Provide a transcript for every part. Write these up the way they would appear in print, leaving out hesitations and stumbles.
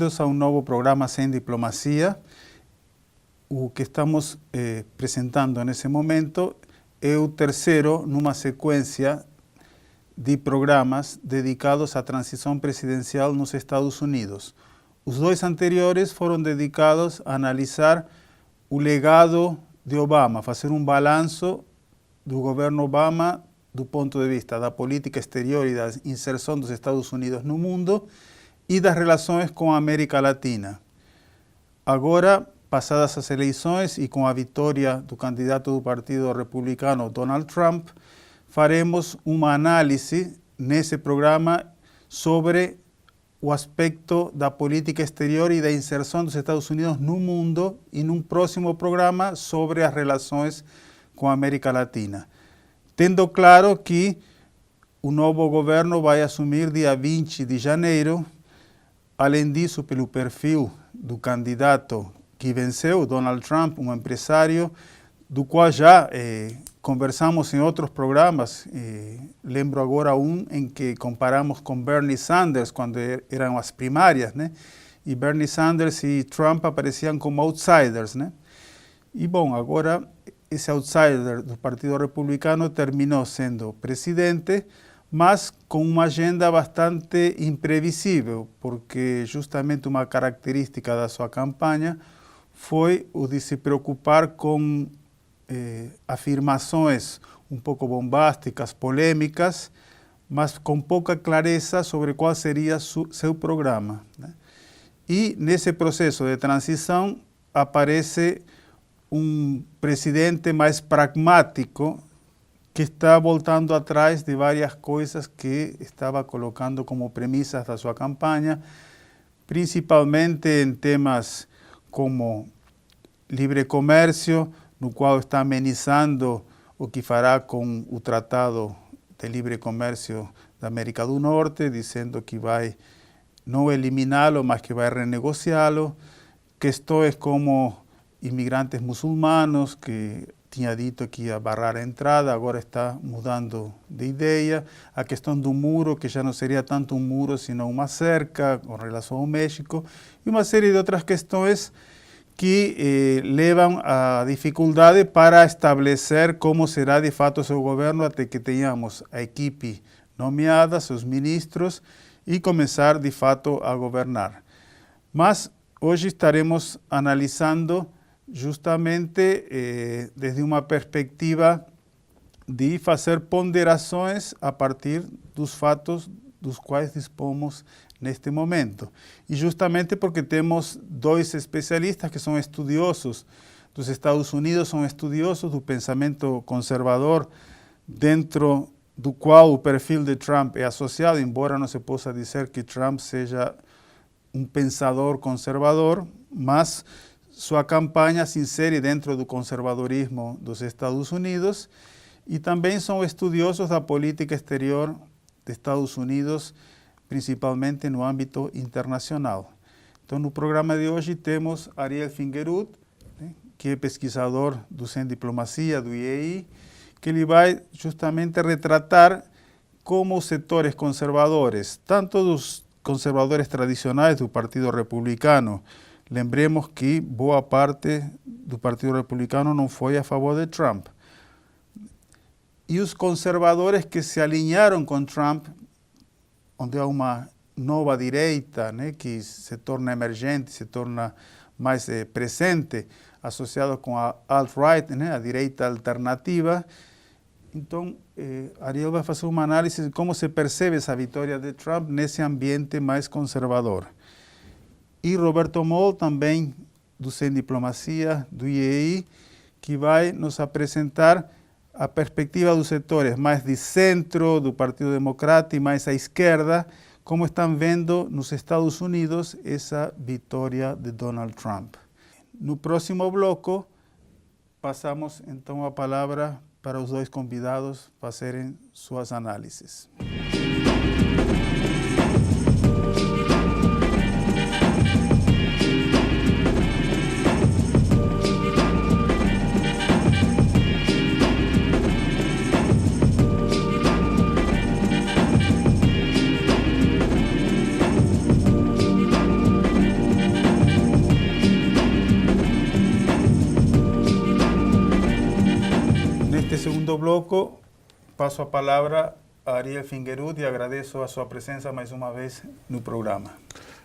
bem-vindos a um novo programa Sem Diplomacia. O que estamos apresentando nesse momento é o terceiro numa sequência de programas dedicados à transição presidencial nos Estados Unidos. Os dois anteriores foram dedicados a analisar o legado de Obama, fazer um balanço do governo Obama do ponto de vista da política exterior e da inserção dos Estados Unidos no mundo e das relações com a América Latina. Agora, passadas as eleições e com a vitória do candidato do Partido Republicano, Donald Trump, faremos uma análise nesse programa sobre o aspecto da política exterior e da inserção dos Estados Unidos no mundo e num próximo programa sobre as relações com a América Latina. Tendo claro que o novo governo vai assumir dia 20 de janeiro. Além disso, pelo perfil do candidato que venceu, Donald Trump, um empresário, do qual já conversamos em outros programas. Lembro agora um em que comparamos com Bernie Sanders, quando eram as primárias, né? E Bernie Sanders e Trump apareciam como outsiders, né? E, bom, agora esse outsider do Partido Republicano terminou sendo presidente, mas com uma agenda bastante imprevisível, porque justamente uma característica da sua campanha foi o de se preocupar com afirmações um pouco bombásticas, polêmicas, mas com pouca clareza sobre qual seria seu programa, né? E nesse processo de transição aparece um presidente mais pragmático, que está voltando atrás de várias coisas que estava colocando como premissas da sua campanha, principalmente em temas como livre comércio, no qual está amenizando o que fará com o Tratado de Livre Comércio da América do Norte, dizendo que vai não eliminá-lo, mas que vai renegociá-lo. Questões como imigrantes muçulmanos, que tinha dito que ia barrar a entrada, agora está mudando de ideia. A questão do muro, que já não seria tanto um muro, sino uma cerca com relação ao México. E uma série de outras questões que levam à dificuldade para estabelecer como será de fato seu governo até que tenhamos a equipe nomeada, seus ministros, e começar de fato a governar. Mas hoje estaremos analisando justamente desde uma perspectiva de fazer ponderações a partir dos fatos dos quais dispomos neste momento. E justamente porque temos dois especialistas que são estudiosos dos Estados Unidos, são estudiosos do pensamento conservador, dentro do qual o perfil de Trump é associado, embora não se possa dizer que Trump seja um pensador conservador, mas sua campanha se insere dentro do conservadorismo dos Estados Unidos, e também são estudiosos da política exterior dos Estados Unidos, principalmente no âmbito internacional. Então, no programa de hoje temos Ariel Fingerud, né, que é pesquisador do Sem Diplomacia, do IEI, que ele vai justamente retratar como os setores conservadores, tanto dos conservadores tradicionais do Partido Republicano. Lembremos que boa parte do Partido Republicano não foi a favor de Trump. E os conservadores que se alinharam com Trump, onde há uma nova direita, né, que se torna emergente, se torna mais presente, associado com a alt-right, né, a direita alternativa. Então, Ariel vai fazer uma análise de como se percebe essa vitória de Trump nesse ambiente mais conservador. E Roberto Moll, também do Sem Diplomacia, do IEI, que vai nos apresentar a perspectiva dos setores mais de centro, do Partido Democrata e mais à esquerda, como estão vendo nos Estados Unidos essa vitória de Donald Trump. No próximo bloco, passamos então a palavra para os dois convidados fazerem suas análises. segundo bloco, passo a palavra a Ariel Finguerud e agradeço a sua presença mais uma vez no programa.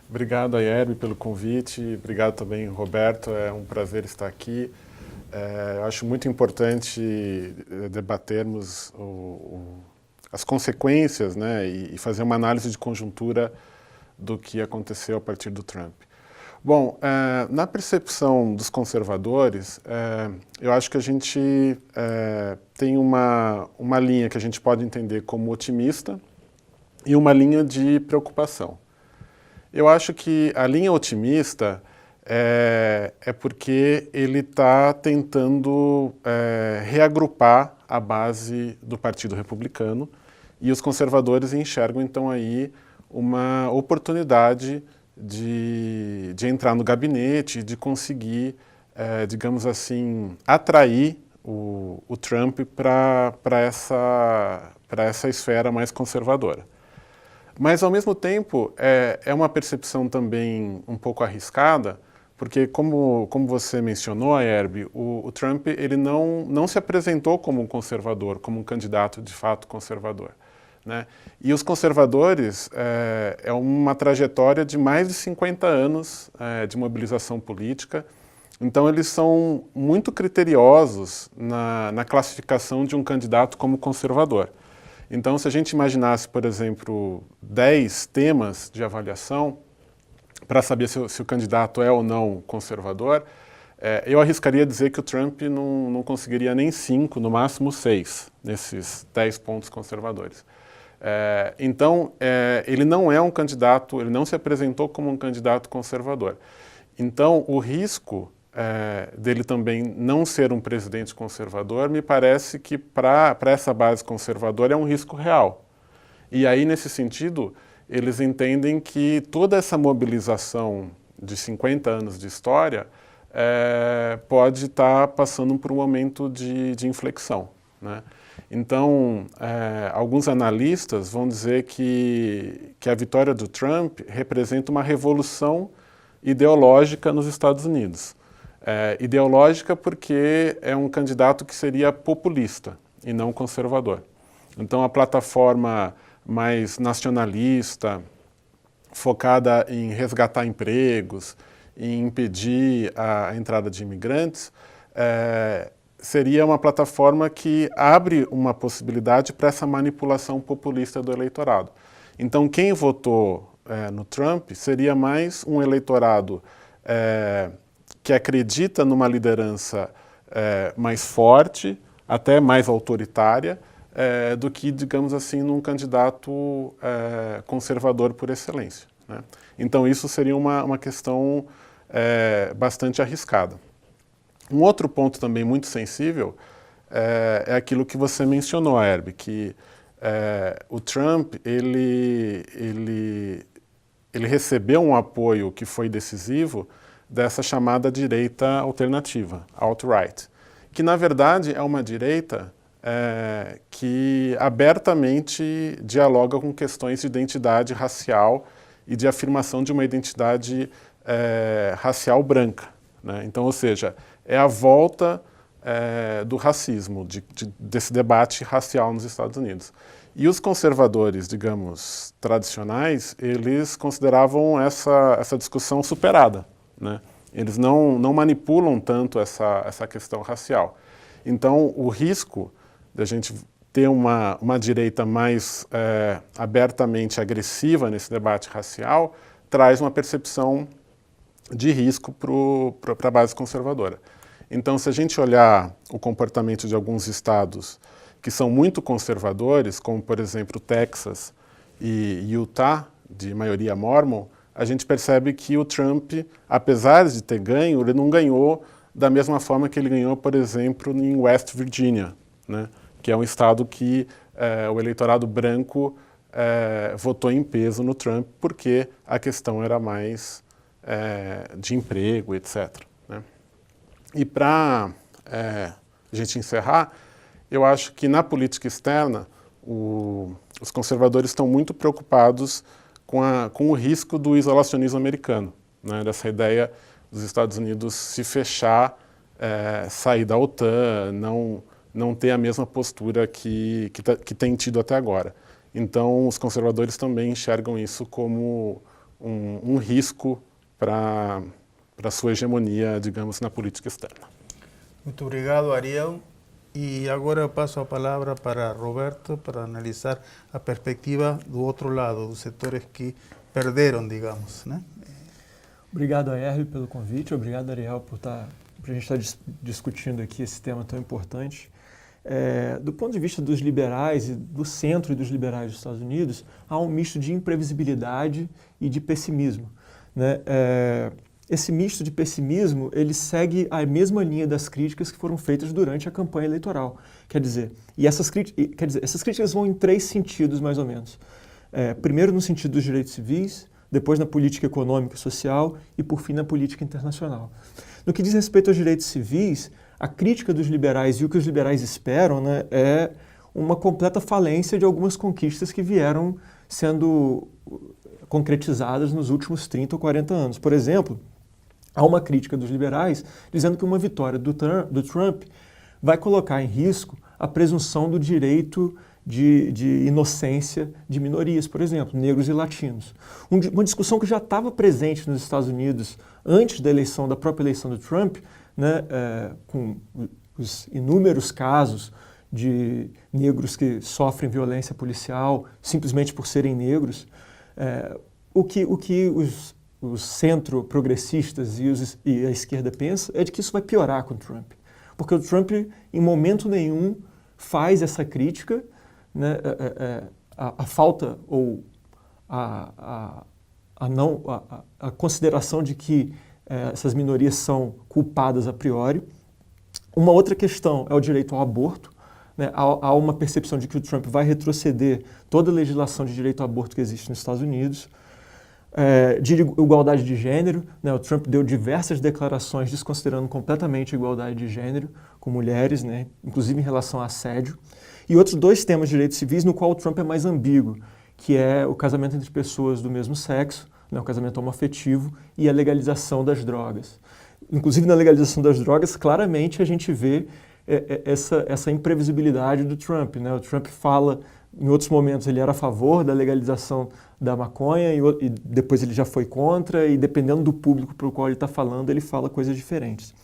Obrigado, Ayerbe, pelo convite. Obrigado também, Roberto. É um prazer estar aqui. Eu acho muito importante debatermos as consequências, né, e fazer uma análise de conjuntura do que aconteceu a partir do Trump. Bom, na percepção dos conservadores, eu acho que a gente tem uma linha que a gente pode entender como otimista e uma linha de preocupação. Eu acho que a linha otimista é porque ele está tentando reagrupar a base do Partido Republicano e os conservadores enxergam então aí uma oportunidade de entrar no gabinete, de conseguir, digamos assim, atrair o Trump para essa esfera mais conservadora. Mas, ao mesmo tempo, é uma percepção também um pouco arriscada, porque, como você mencionou, Ayerbe, o Trump ele não se apresentou como um conservador, como um candidato de fato conservador, né? E os conservadores é uma trajetória de mais de 50 anos de mobilização política, então eles são muito criteriosos na classificação de um candidato como conservador. Então, se a gente imaginasse, por exemplo, 10 temas de avaliação para saber se o candidato é ou não conservador, eu arriscaria dizer que o Trump não conseguiria nem 5, no máximo 6, nesses 10 pontos conservadores. Então, ele não é um candidato, ele não se apresentou como um candidato conservador. Então, o risco dele também não ser um presidente conservador, me parece que para essa base conservadora é um risco real. E aí, nesse sentido, eles entendem que toda essa mobilização de 50 anos de história pode estar passando por um momento de inflexão, né? Então, alguns analistas vão dizer que a vitória do Trump representa uma revolução ideológica nos Estados Unidos. Ideológica porque é um candidato que seria populista e não conservador. Então, a plataforma mais nacionalista, focada em resgatar empregos, em impedir a entrada de imigrantes, seria uma plataforma que abre uma possibilidade para essa manipulação populista do eleitorado. Então, quem votou no Trump seria mais um eleitorado que acredita numa liderança mais forte, até mais autoritária, do que, digamos assim, num candidato conservador por excelência, né? Então, isso seria uma questão bastante arriscada. Um outro ponto também muito sensível é aquilo que você mencionou, Ayerbe, que o Trump ele recebeu um apoio que foi decisivo dessa chamada direita alternativa, alt-right, que na verdade é uma direita que abertamente dialoga com questões de identidade racial e de afirmação de uma identidade racial branca, né? Então, ou seja, é a volta do racismo, desse debate racial nos Estados Unidos. E os conservadores, digamos, tradicionais, eles consideravam essa discussão superada, né? Eles não manipulam tanto essa questão racial. Então, o risco da gente ter uma direita mais abertamente agressiva nesse debate racial traz uma percepção de risco para a base conservadora. Então, se a gente olhar o comportamento de alguns estados que são muito conservadores, como, por exemplo, Texas e Utah, de maioria mórmon, a gente percebe que o Trump, apesar de ter ganho, ele não ganhou da mesma forma que ele ganhou, por exemplo, em West Virginia, né? Que é um estado que o eleitorado branco votou em peso no Trump, porque a questão era mais de emprego, etc., né? E para a gente encerrar, eu acho que na política externa, os conservadores estão muito preocupados com o risco do isolacionismo americano, né? Dessa ideia dos Estados Unidos se fechar, sair da OTAN, não ter a mesma postura que tem tido até agora. Então, os conservadores também enxergam isso como um risco para a sua hegemonia, digamos, na política externa. Muito obrigado, Ariel. E agora eu passo a palavra para Roberto para analisar a perspectiva do outro lado, dos setores que perderam, digamos, né? Obrigado a Hervé pelo convite, obrigado Ariel por a gente estar discutindo aqui esse tema tão importante. Do ponto de vista dos liberais e do centro e dos liberais dos Estados Unidos, há um misto de imprevisibilidade e de pessimismo, né? Esse misto de pessimismo, ele segue a mesma linha das críticas que foram feitas durante a campanha eleitoral. Essas críticas vão em 3 sentidos, mais ou menos. Primeiro no sentido dos direitos civis, depois na política econômica e social e, por fim, na política internacional. No que diz respeito aos direitos civis, a crítica dos liberais e o que os liberais esperam, né, é uma completa falência de algumas conquistas que vieram sendo concretizadas nos últimos 30 ou 40 anos. Por exemplo, há uma crítica dos liberais dizendo que uma vitória do Trump vai colocar em risco a presunção do direito de inocência de minorias, por exemplo, negros e latinos. Uma discussão que já estava presente nos Estados Unidos antes da própria eleição do Trump, né, com os inúmeros casos de negros que sofrem violência policial simplesmente por serem negros. O que os centro-progressistas e a esquerda pensam é de que isso vai piorar com o Trump. Porque o Trump, em momento nenhum, faz essa crítica, né, a falta ou a consideração de que essas minorias são culpadas a priori. Uma outra questão é o direito ao aborto. Né? Há uma percepção de que o Trump vai retroceder toda a legislação de direito ao aborto que existe nos Estados Unidos. De igualdade de gênero, né? O Trump deu diversas declarações desconsiderando completamente a igualdade de gênero com mulheres, né? Inclusive em relação a assédio. E outros 2 temas de direitos civis no qual o Trump é mais ambíguo, que é o casamento entre pessoas do mesmo sexo, né? O casamento homoafetivo e a legalização das drogas. Inclusive na legalização das drogas, claramente a gente vê essa imprevisibilidade do Trump, né? O Trump fala, em outros momentos ele era a favor da legalização da maconha e depois ele já foi contra, e dependendo do público para o qual ele está falando, ele fala coisas diferentes.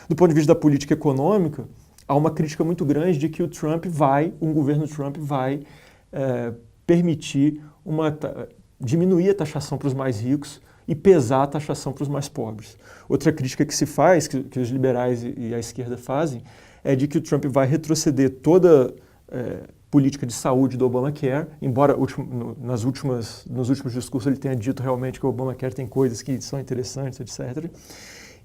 Do ponto de vista da política econômica, há uma crítica muito grande de que um governo Trump vai permitir diminuir a taxação para os mais ricos e pesar a taxação para os mais pobres. Outra crítica que se faz, que os liberais e a esquerda fazem, é de que o Trump vai retroceder toda política de saúde do Obamacare, embora nos últimos discursos ele tenha dito realmente que o Obamacare tem coisas que são interessantes, etc.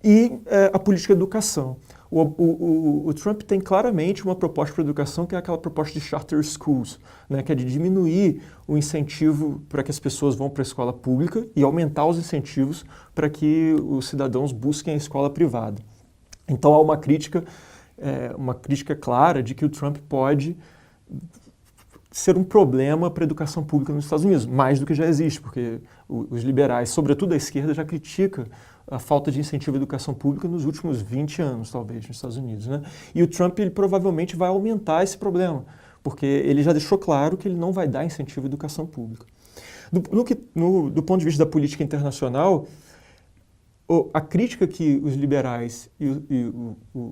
E a política de educação. O Trump tem claramente uma proposta para a educação que é aquela proposta de charter schools, né, que é de diminuir o incentivo para que as pessoas vão para a escola pública e aumentar os incentivos para que os cidadãos busquem a escola privada. Então há uma crítica clara de que o Trump pode ser um problema para a educação pública nos Estados Unidos, mais do que já existe, porque os liberais, sobretudo a esquerda, já critica a falta de incentivo à educação pública nos últimos 20 anos, talvez, nos Estados Unidos, né? E o Trump, ele provavelmente vai aumentar esse problema, porque ele já deixou claro que ele não vai dar incentivo à educação pública. Do ponto de vista da política internacional, a crítica que os liberais e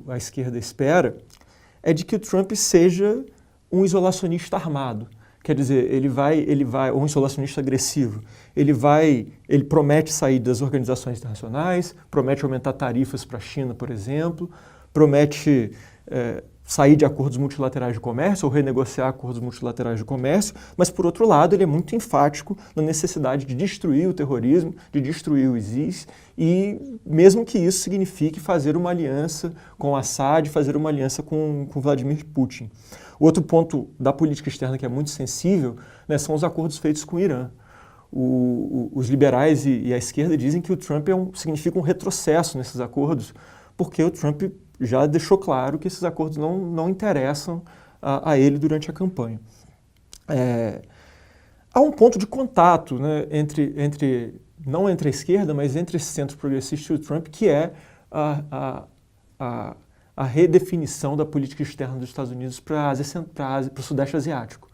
a esquerda espera é de que o Trump seja um isolacionista armado. Quer dizer, ele vai, ou um isolacionista agressivo. Ele promete sair das organizações internacionais, promete aumentar tarifas para a China, por exemplo, promete sair de acordos multilaterais de comércio ou renegociar acordos multilaterais de comércio, mas, por outro lado, ele é muito enfático na necessidade de destruir o terrorismo, de destruir o ISIS, e mesmo que isso signifique fazer uma aliança com Assad, fazer uma aliança com Vladimir Putin. Outro ponto da política externa que é muito sensível, né, são os acordos feitos com o Irã. Os liberais e a esquerda dizem que o Trump significa um retrocesso nesses acordos, porque o Trump já deixou claro que esses acordos não interessam a ele durante a campanha. Há um ponto de contato, né, não entre a esquerda, mas entre esse centro progressista e o Trump, que é a a redefinição da política externa dos Estados Unidos para o Sudeste Asiático.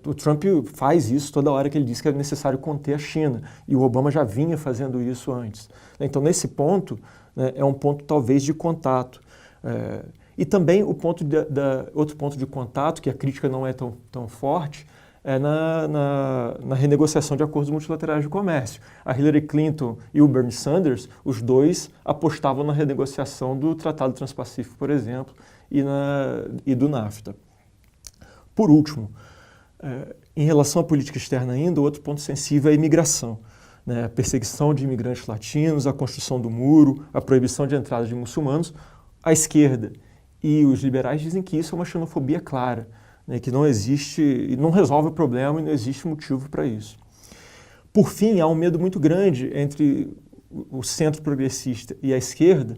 O Trump faz isso toda hora que ele diz que é necessário conter a China, e o Obama já vinha fazendo isso antes. Então, nesse ponto, né, é um ponto talvez de contato. E também o ponto outro ponto de contato, que a crítica não é tão forte, é na renegociação de acordos multilaterais de comércio. A Hillary Clinton e o Bernie Sanders, os dois apostavam na renegociação do Tratado Transpacífico, por exemplo, e do NAFTA. Por último, em relação à política externa ainda, outro ponto sensível é a imigração. Né? A perseguição de imigrantes latinos, a construção do muro, a proibição de entrada de muçulmanos. A esquerda e os liberais dizem que isso é uma xenofobia clara, né, que não existe, e não resolve o problema e não existe motivo para isso. Por fim, há um medo muito grande entre o centro progressista e a esquerda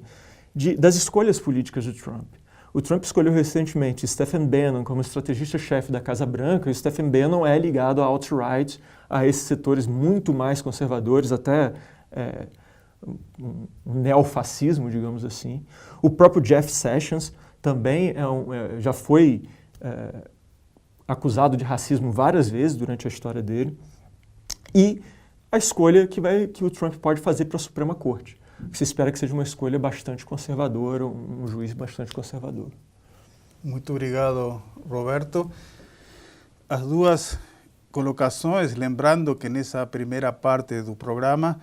das escolhas políticas do Trump. O Trump escolheu recentemente Stephen Bannon como estrategista-chefe da Casa Branca, e o Stephen Bannon é ligado à alt-right, a esses setores muito mais conservadores, até um neofascismo, digamos assim. O próprio Jeff Sessions também já foi acusado de racismo várias vezes durante a história dele. E a escolha que o Trump pode fazer para a Suprema Corte. Se espera que seja uma escolha bastante conservadora, um juiz bastante conservador. Muito obrigado, Roberto. As duas colocações, lembrando que nessa primeira parte do programa,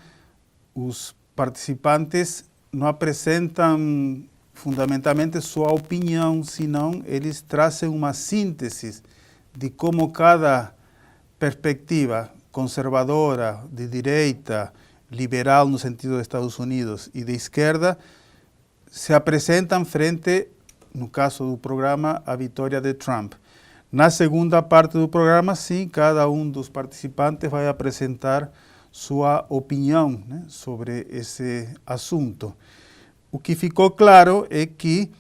os participantes não apresentam fundamentalmente sua opinião, senão eles trazem uma síntese de como cada perspectiva conservadora, de direita, liberal no sentido dos Estados Unidos e de esquerda, se apresentam frente, no caso do programa, à vitória de Trump. Na segunda parte do programa, sim, cada um dos participantes vai apresentar sua opinião, né, sobre esse assunto. O que ficou claro é que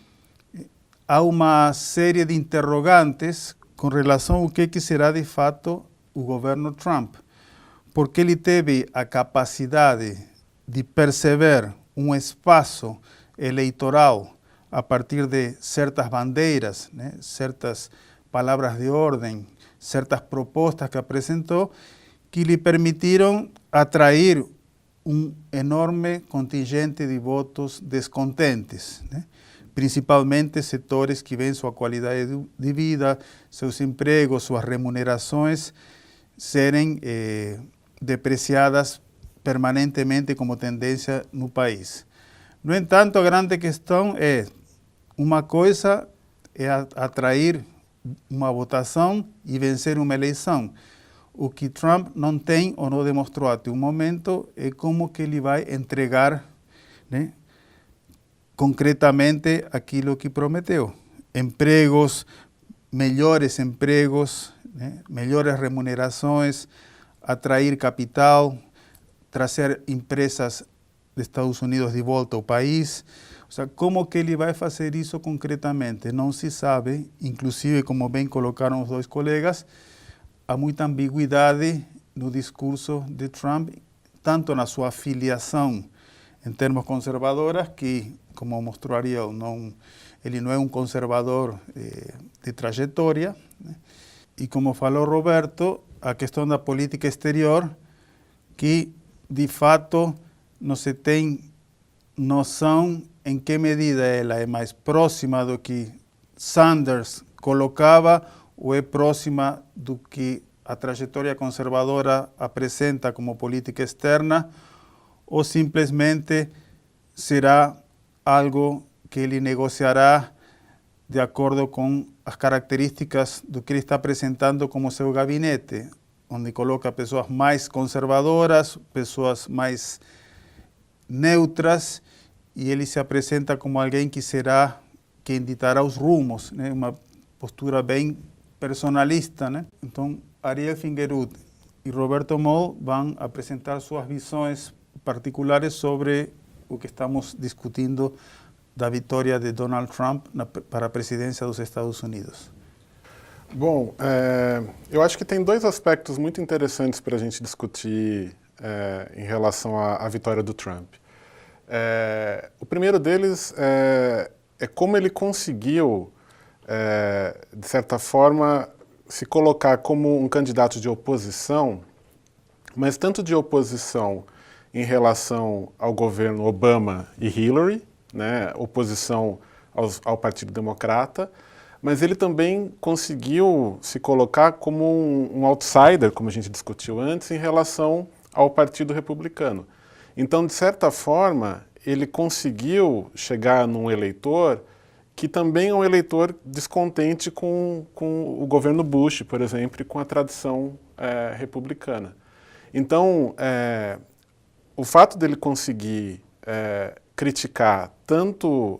há uma série de interrogantes com relação ao que será de fato o governo Trump, porque ele teve a capacidade de perceber um espaço eleitoral a partir de certas bandeiras, né, certas palavras de ordem, certas propostas que apresentou, que lhe permitiram atrair um enorme contingente de votos descontentes, né? Principalmente setores que veem sua qualidade de vida, seus empregos, suas remunerações serem depreciadas permanentemente como tendência no país. No entanto, a grande questão é, uma coisa é atrair uma votação e vencer uma eleição. O que Trump não tem ou não demonstrou até o momento é como que ele vai entregar, né, concretamente aquilo que prometeu. Empregos, melhores empregos, né, melhores remunerações, atrair capital, trazer empresas dos Estados Unidos de volta ao país. Ou seja, como que ele vai fazer isso concretamente? Não se sabe, inclusive, como bem colocaram os dois colegas, há muita ambiguidade no discurso de Trump, tanto na sua filiação em termos conservadoras, que, como mostrou Ariel, ele não é um conservador de trajetória, né? E como falou Roberto, a questão da política exterior, que de fato não se tem noção em que medida ela é mais próxima do que Sanders colocava ou é próxima do que a trajetória conservadora apresenta como política externa, ou simplesmente será algo que ele negociará de acordo com as características do que ele está apresentando como seu gabinete, onde coloca pessoas mais conservadoras, pessoas mais neutras, e ele se apresenta como alguém que será quem ditará os rumos, né? Uma postura bem personalista, né? Então, Ariel Fingerud e Roberto Moll vão apresentar suas visões particulares sobre o que estamos discutindo da vitória de Donald Trump para a presidência dos Estados Unidos. Bom, eu acho que tem dois aspectos muito interessantes para a gente discutir em relação à vitória do Trump. O primeiro deles como ele conseguiu, de certa forma, se colocar como um candidato de oposição, mas tanto de oposição em relação ao governo Obama e Hillary, né, oposição ao Partido Democrata, mas ele também conseguiu se colocar como um outsider, como a gente discutiu antes, em relação ao Partido Republicano. Então, de certa forma, ele conseguiu chegar num eleitor que também é um eleitor descontente com o governo Bush, por exemplo, e com a tradição republicana. Então, o fato dele conseguir criticar tanto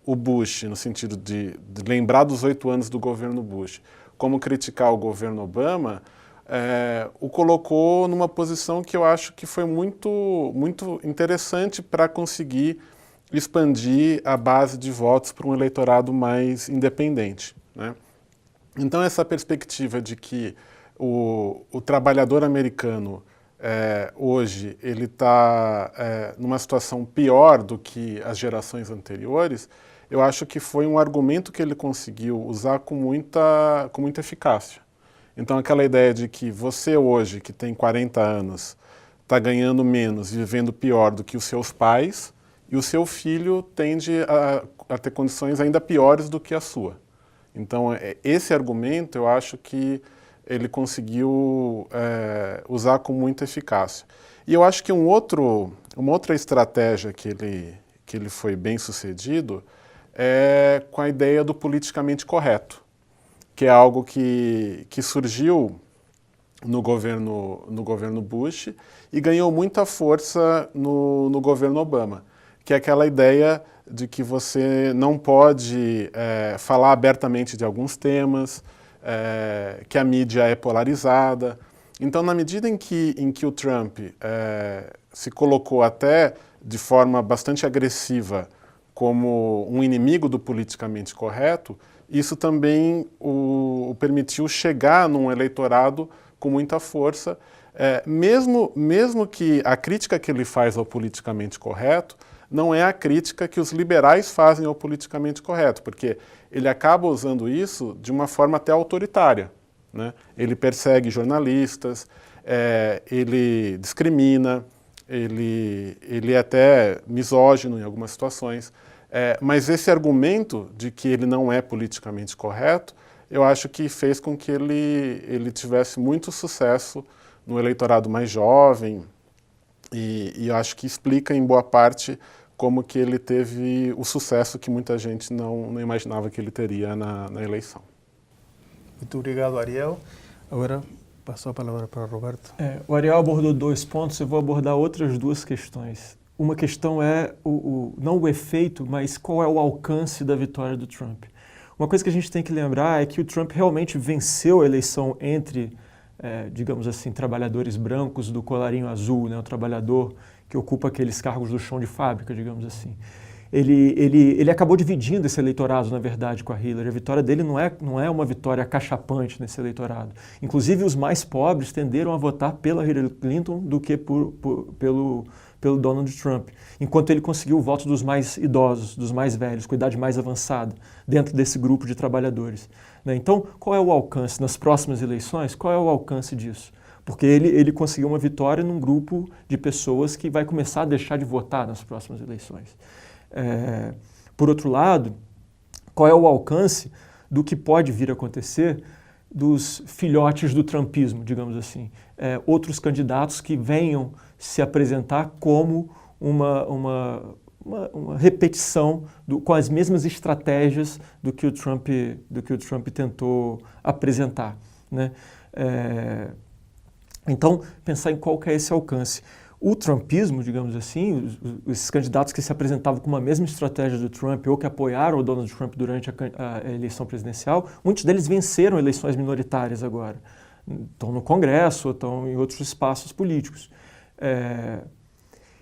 o Bush, no sentido de lembrar dos 8 anos do governo Bush, como criticar o governo Obama, o colocou numa posição que eu acho que foi muito, muito interessante para conseguir expandir a base de votos para um eleitorado mais independente, né? Então, essa perspectiva de que o trabalhador americano hoje ele está numa situação pior do que as gerações anteriores, eu acho que foi um argumento que ele conseguiu usar com muita eficácia. Então, aquela ideia de que você hoje, que tem 40 anos, está ganhando menos, vivendo pior do que os seus pais, e o seu filho tende a ter condições ainda piores do que a sua. Então, esse argumento eu acho que ele conseguiu usar com muita eficácia. E eu acho que uma outra estratégia que ele foi bem sucedido é com a ideia do politicamente correto, que é algo que surgiu no governo Bush e ganhou muita força no governo Obama, que é aquela ideia de que você não pode falar abertamente de alguns temas, que a mídia é polarizada. Então, na medida em que o Trump se colocou até de forma bastante agressiva como um inimigo do politicamente correto, isso também o permitiu chegar num eleitorado com muita força, mesmo que a crítica que ele faz ao politicamente correto não é a crítica que os liberais fazem ao politicamente correto, porque ele acaba usando isso de uma forma até autoritária, né? Ele persegue jornalistas, ele discrimina, ele é até misógino em algumas situações, mas esse argumento de que ele não é politicamente correto, eu acho que fez com que ele tivesse muito sucesso no eleitorado mais jovem, e eu acho que explica em boa parte como que ele teve o sucesso que muita gente não imaginava que ele teria na eleição. Muito obrigado, Ariel. Agora, passo a palavra para Roberto. O Ariel abordou 2 pontos, eu vou abordar outras 2 questões. Uma questão é não o efeito, mas qual é o alcance da vitória do Trump. Uma coisa que a gente tem que lembrar é que o Trump realmente venceu a eleição entre, digamos assim, trabalhadores brancos do colarinho azul, né, o trabalhador que ocupa aqueles cargos do chão de fábrica, digamos assim. Ele acabou dividindo esse eleitorado, na verdade, com a Hillary. A vitória dele não é uma vitória acachapante nesse eleitorado. Inclusive, os mais pobres tenderam a votar pela Hillary Clinton do que pelo Donald Trump, enquanto ele conseguiu o voto dos mais idosos, dos mais velhos, com idade mais avançada, dentro desse grupo de trabalhadores, né? Então, qual é o alcance nas próximas eleições? Qual é o alcance disso? Porque ele conseguiu uma vitória num grupo de pessoas que vai começar a deixar de votar nas próximas eleições. Por outro lado, qual é o alcance do que pode vir a acontecer dos filhotes do trumpismo, digamos assim, outros candidatos que venham se apresentar como uma repetição com as mesmas estratégias do que o Trump tentou apresentar, né? Então, pensar em qual que é esse alcance. O trumpismo, digamos assim, esses candidatos que se apresentavam com uma mesma estratégia do Trump ou que apoiaram o Donald Trump durante a eleição presidencial, muitos deles venceram eleições minoritárias agora. Estão no Congresso ou estão em outros espaços políticos.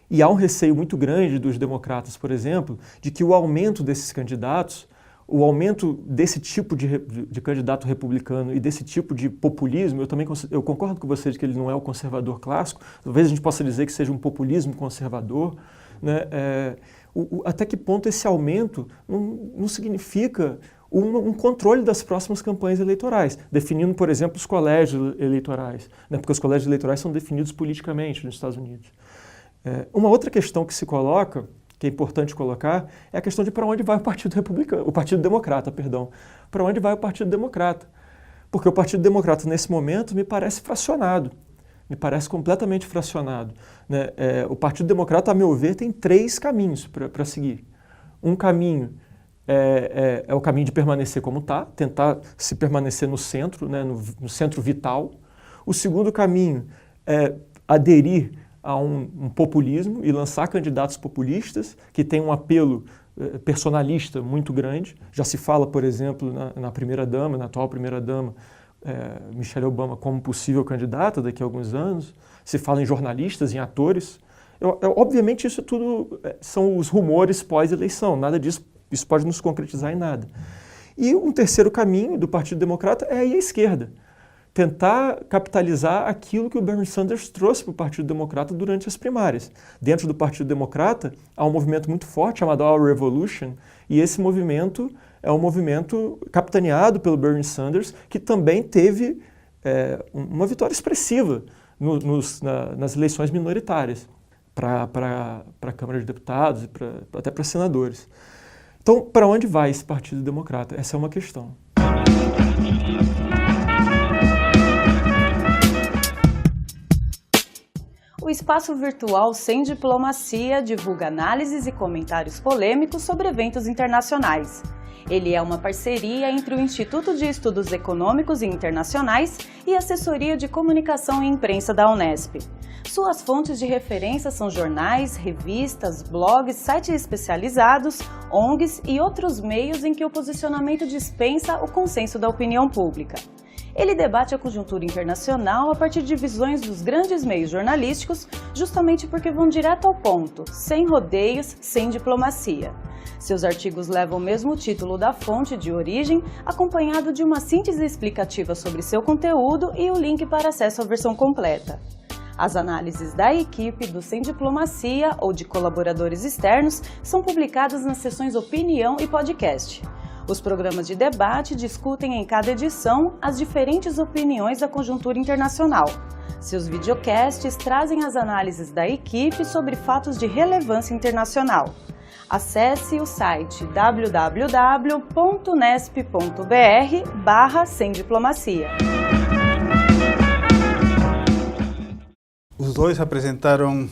E há um receio muito grande dos democratas, por exemplo, de que o aumento desses candidatos, o aumento desse tipo de candidato republicano e desse tipo de populismo, eu concordo com você de que ele não é o conservador clássico, talvez a gente possa dizer que seja um populismo conservador, né? até que ponto esse aumento não significa um controle das próximas campanhas eleitorais, definindo, por exemplo, os colégios eleitorais, né, porque os colégios eleitorais são definidos politicamente nos Estados Unidos. Uma outra questão que se coloca, que é importante colocar, é a questão de para onde vai o Partido Republicano, o Partido Democrata, perdão. Para onde vai o Partido Democrata? Porque o Partido Democrata, nesse momento, me parece fracionado, me parece completamente fracionado, né? O Partido Democrata, a meu ver, tem 3 caminhos para seguir. Um caminho é o caminho de permanecer como está, tentar se permanecer no centro, né, no centro vital. O segundo caminho é aderir a um populismo e lançar candidatos populistas que têm um apelo personalista muito grande. Já se fala, por exemplo, na primeira-dama, na atual primeira-dama, Michelle Obama como possível candidata daqui a alguns anos. Se fala em jornalistas, em atores. Obviamente isso tudo são os rumores pós-eleição, nada disso, isso pode nos concretizar em nada. E um terceiro caminho do Partido Democrata é ir à esquerda. Tentar capitalizar aquilo que o Bernie Sanders trouxe para o Partido Democrata durante as primárias. Dentro do Partido Democrata, há um movimento muito forte chamado Our Revolution, e esse movimento é um movimento capitaneado pelo Bernie Sanders, que também teve uma vitória expressiva nas eleições minoritárias para a Câmara de Deputados e até para senadores. Então, para onde vai esse Partido Democrata? Essa é uma questão. O espaço virtual Sem Diplomacia divulga análises e comentários polêmicos sobre eventos internacionais. Ele é uma parceria entre o Instituto de Estudos Econômicos e Internacionais e a Assessoria de Comunicação e Imprensa da Unesp. Suas fontes de referência são jornais, revistas, blogs, sites especializados, ONGs e outros meios em que o posicionamento dispensa o consenso da opinião pública. Ele debate a conjuntura internacional a partir de visões dos grandes meios jornalísticos, justamente porque vão direto ao ponto, sem rodeios, sem diplomacia. Seus artigos levam o mesmo título da fonte de origem, acompanhado de uma síntese explicativa sobre seu conteúdo e o link para acesso à versão completa. As análises da equipe do Sem Diplomacia ou de colaboradores externos são publicadas nas seções Opinião e Podcast. Os programas de debate discutem em cada edição as diferentes opiniões da conjuntura internacional. Seus videocasts trazem as análises da equipe sobre fatos de relevância internacional. Acesse o site www.unesp.br/semdiplomacia. Os dois apresentaram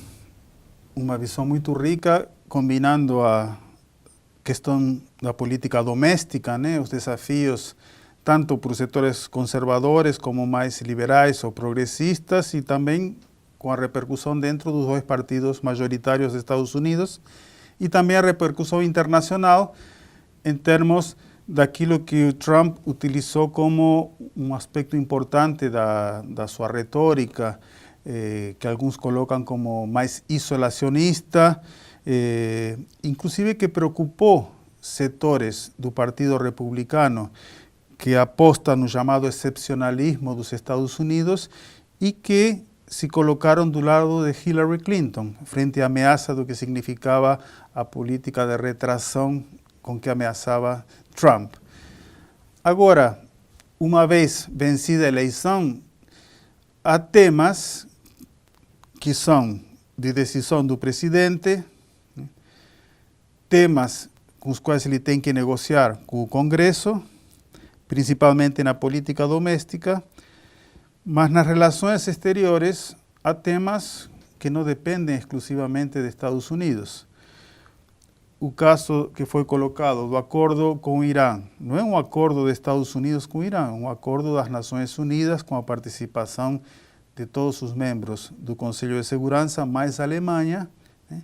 uma visão muito rica, combinando a questão da política doméstica, né, os desafios tanto para os setores conservadores como mais liberais ou progressistas, e também com a repercussão dentro dos 2 partidos majoritários dos Estados Unidos, e também a repercussão internacional em termos daquilo que o Trump utilizou como um aspecto importante da sua retórica, que alguns colocam como mais isolacionista, inclusive que preocupou setores do Partido Republicano que apostam no chamado excepcionalismo dos Estados Unidos e que se colocaram do lado de Hillary Clinton, frente à ameaça do que significava a política de retração com que ameaçava Trump. Agora, uma vez vencida a eleição, há temas que são de decisão do presidente, temas com os quais ele tem que negociar com o Congresso, principalmente na política doméstica, mas nas relações exteriores há temas que não dependem exclusivamente de Estados Unidos. O caso que foi colocado do acordo com o Irã não é um acordo de Estados Unidos com o Irã, é um acordo das Nações Unidas com a participação de todos os membros do Conselho de Segurança, mais a Alemanha, né?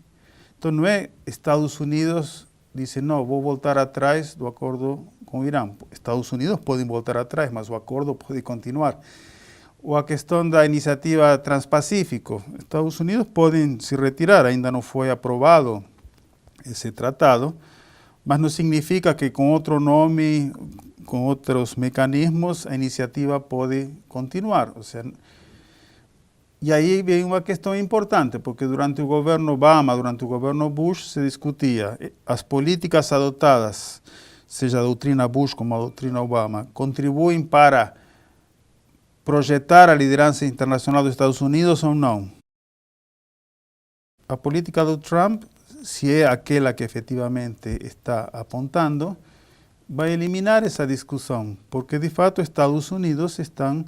Então não é Estados Unidos dizem, não, vou voltar atrás do acordo com o Irã. Estados Unidos podem voltar atrás, mas o acordo pode continuar. Ou a questão da iniciativa Transpacífico. Estados Unidos podem se retirar, ainda não foi aprovado esse tratado, mas não significa que com outro nome, com outros mecanismos, a iniciativa pode continuar. Ou seja, E aí vem uma questão importante, porque durante o governo Obama, durante o governo Bush, se discutia as políticas adotadas, seja a doutrina Bush como a doutrina Obama, contribuem para projetar a liderança internacional dos Estados Unidos ou não. A política do Trump, se é aquela que efetivamente está apontando, vai eliminar essa discussão, porque de fato Estados Unidos estão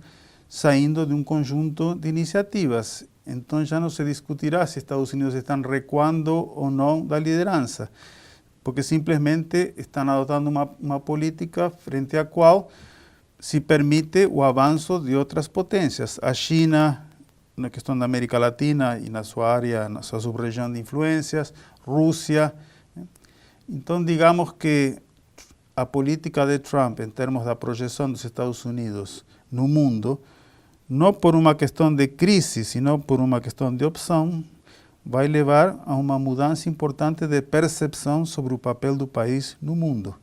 saindo de um conjunto de iniciativas. Então já não se discutirá se Estados Unidos estão recuando ou não da liderança, porque simplesmente estão adotando uma política frente à qual se permite o avanço de outras potências. A China, na questão da América Latina e na sua área, na sua sub-região de influências, Rússia. Então, digamos que a política de Trump, em termos da projeção dos Estados Unidos no mundo, não por uma questão de crise, sino por uma questão de opção, vai levar a uma mudança importante de percepção sobre o papel do país no mundo.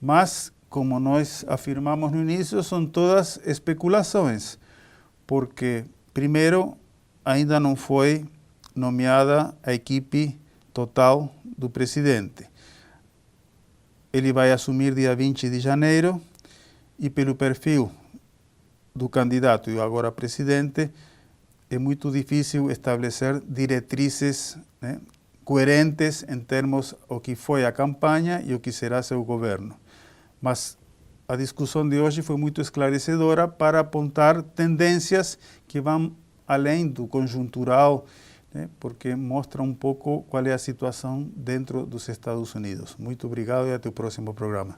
Mas, como nós afirmamos no início, são todas especulações, porque, primeiro, ainda não foi nomeada a equipe total do presidente. Ele vai assumir dia 20 de janeiro e, pelo perfil do candidato e agora presidente, é muito difícil estabelecer diretrizes, né, coerentes em termos do que foi a campanha e o que será seu governo. Mas a discussão de hoje foi muito esclarecedora para apontar tendências que vão além do conjuntural, né, porque mostra um pouco qual é a situação dentro dos Estados Unidos. Muito obrigado e até o próximo programa.